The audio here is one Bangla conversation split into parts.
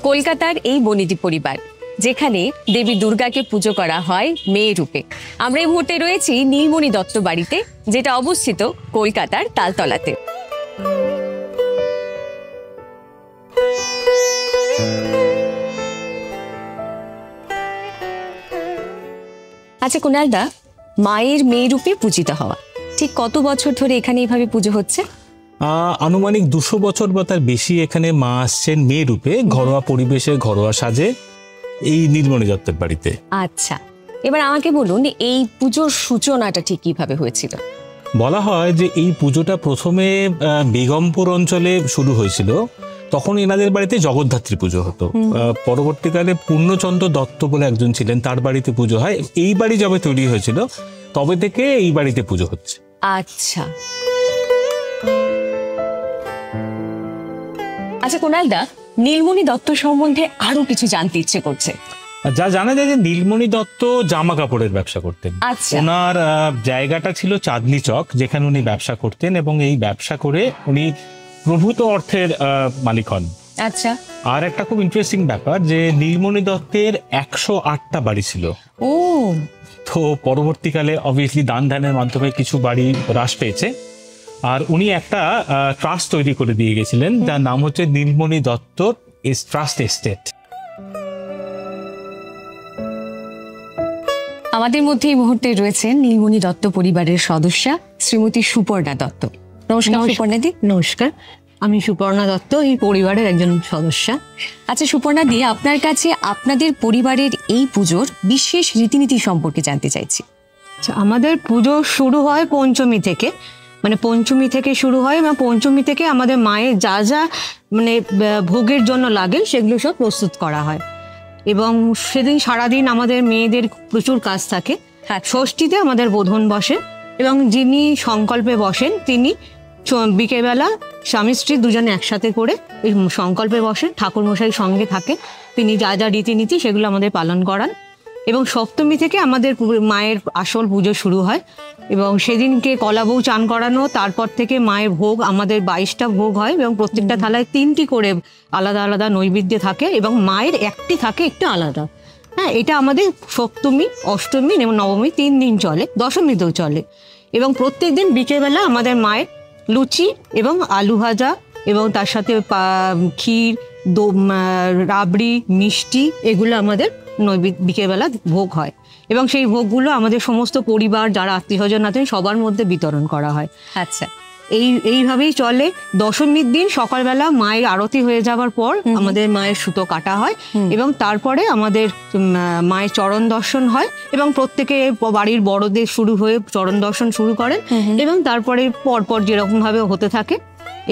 কলকাতার এই বনেদি পরিবার, যেখানে দেবী দুর্গাকে পুজো করা হয় মেয়ে রূপে। আমরা এই মুহূর্তে রয়েছি নীলমণি দত্ত বাড়িতে, যেটা অবস্থিত কলকাতার তালতলাতে। আচ্ছা কুণালদা, মায়ের মেয়ে রূপে পূজিত হওয়া ঠিক কত বছর ধরে এখানে এইভাবে পুজো হচ্ছে? আনুমানিক 200 বছর বা তার বেশি এখানে মা আসছেন মেয়ে রূপে, ঘরোয়া পরিবেশে, ঘরোয়া সাজে, এই নীলমণি দত্তের বাড়িতে। আচ্ছা, এবার আমাকে বলুন এই পুজোর সূচনাটা ঠিক কিভাবে হয়েছিল? বলা হয় যে এই পুজোটা প্রথমে বেগমপুর অঞ্চলে শুরু হয়েছিল। তখন এনাদের বাড়িতে জগদ্ধাত্রী পুজো হতো। পরবর্তীকালে পূর্ণচন্দ্র দত্ত বলে একজন ছিলেন, তার বাড়িতে পুজো হয়। এই বাড়ি যবে তৈরি হয়েছিল তবে থেকে এই বাড়িতে পুজো হচ্ছে। আচ্ছা আচ্ছা কুণালদা, নীলমণি দত্ত সম্বন্ধে আরো কিছু জানতে ইচ্ছে করছে। যা জানা যায় যে নীলমণি দত্ত জামা কাপড়ের ব্যবসা করতেন। আচ্ছা। ওনার জায়গাটা ছিল চাঁদনি চক, যেখানে উনি ব্যবসা করতেন, এবং এই ব্যবসা করে উনি প্রভূত অর্থের মালিক হন। আচ্ছা। আর একটা খুব ইন্টারেস্টিং ব্যাপার যে নীলমণি দত্তের 108টা বাড়ি ছিল। ও, তো পরবর্তীকালে অবভিয়াসলি দান ধ্যানের মাধ্যমে কিছু বাড়ি হ্রাস পেয়েছে, আর উনি একটা ট্রাস্ট তৈরি করে দিয়ে গেছিলেন, যার নাম হচ্ছে নীলমণি দত্ত ট্রাস্ট এস্টেট। আমাদের মধ্যে এই মুহূর্তে রয়েছেন নীলমণি দত্ত পরিবারের সদস্যা শ্রীমতী সুপর্ণা দত্ত। নমস্কার সুপর্ণাদি। নমস্কার, আমি সুপর্ণা দত্ত, এই পরিবারের একজন সদস্যা। আচ্ছা সুপর্ণাদি, আপনার কাছে আপনাদের পরিবারের এই পুজোর বিশেষ রীতিনীতি সম্পর্কে জানতে চাইছি। আচ্ছা, আমাদের পুজো শুরু হয় পঞ্চমী থেকে, মানে পঞ্চমী থেকে শুরু হয়, এবং পঞ্চমী থেকে আমাদের মায়ের যা যা মানে ভোগের জন্য লাগে সেগুলো সব প্রস্তুত করা হয়, এবং সেদিন সারাদিন আমাদের মেয়েদের প্রচুর কাজ থাকে। ষষ্ঠীতে আমাদের বোধন বসে, এবং যিনি সংকল্পে বসেন তিনি বিকেলবেলা স্বামী স্ত্রী দুজনে একসাথে করে এই সংকল্পে বসেন, ঠাকুরমশাই সঙ্গে থাকে, তিনি যা যা রীতিনীতি সেগুলো আমাদের পালন করান। এবং সপ্তমী থেকে আমাদের মায়ের আসল পুজো শুরু হয়, এবং সেদিনকে কলা বউ চান করানো, তারপর থেকে মায়ের ভোগ আমাদের 22টা ভোগ হয়, এবং প্রত্যেকটা থালায় 3টি করে আলাদা আলাদা নৈবেদ্য থাকে, এবং মায়ের একটি থাকে একটু আলাদা। হ্যাঁ, এটা আমাদের সপ্তমী, অষ্টমী এবং নবমী 3 দিন চলে, দশমীতেও চলে। এবং প্রত্যেক দিন বিকেলবেলা আমাদের মায়ের লুচি এবং আলু ভাজা, এবং তার সাথে ক্ষীর, রাবড়ি, মিষ্টি, এগুলো আমাদের বিকেলবেলা ভোগ হয়, এবং সেই ভোগগুলো আমাদের সমস্ত পরিবার, যারা আত্মীয় স্বজন আছেন, সবার মধ্যে বিতরণ করা হয়। আচ্ছা, এইভাবেই চলে। দশমীর দিন সকালবেলা মায়ের আরতি হয়ে যাওয়ার পর আমাদের মায়ের সুতো কাটা হয়, এবং তারপরে আমাদের মায়ের চরণ দর্শন হয়, এবং প্রত্যেকে বাড়ির বড়দের শুরু হয়ে চরণ দর্শন শুরু করেন, এবং তারপরে পরপর যেরকম ভাবে হতে থাকে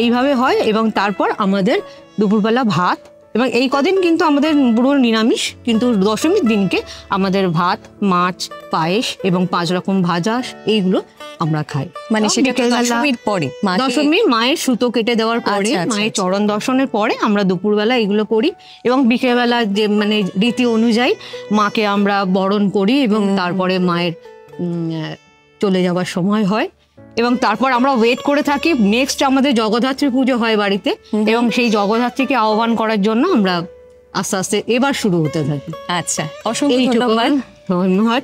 এইভাবে হয়। এবং তারপর আমাদের দুপুরবেলা ভাত, এবং এই কদিন কিন্তু আমাদের পুরো নিরামিষ, কিন্তু দশমীর দিনকে আমাদের ভাত, মাছ, পায়েস এবং 5 রকম ভাজা, এইগুলো আমরা খাই। মানে সেটা দশমীর পরে, দশমী মায়ের সুতো কেটে দেওয়ার পরে, মায়ের চরণ দর্শনের পরে আমরা দুপুরবেলা এগুলো করি, এবং বিকেলবেলা যে মানে রীতি অনুযায়ী মাকে আমরা বরণ করি, এবং তারপরে মায়ের চলে যাওয়ার সময় হয়, এবং তারপর আমরা ওয়েট করে থাকি নেক্সট আমাদের জগদ্ধাত্রী পুজো হয় বাড়িতে, এবং সেই জগদ্ধাত্রীকে আহ্বান করার জন্য আমরা আস্তে আস্তে এবার শুরু হতে থাকি। আচ্ছা, অসংখ্য ধন্যবাদ। ধন্যবাদ।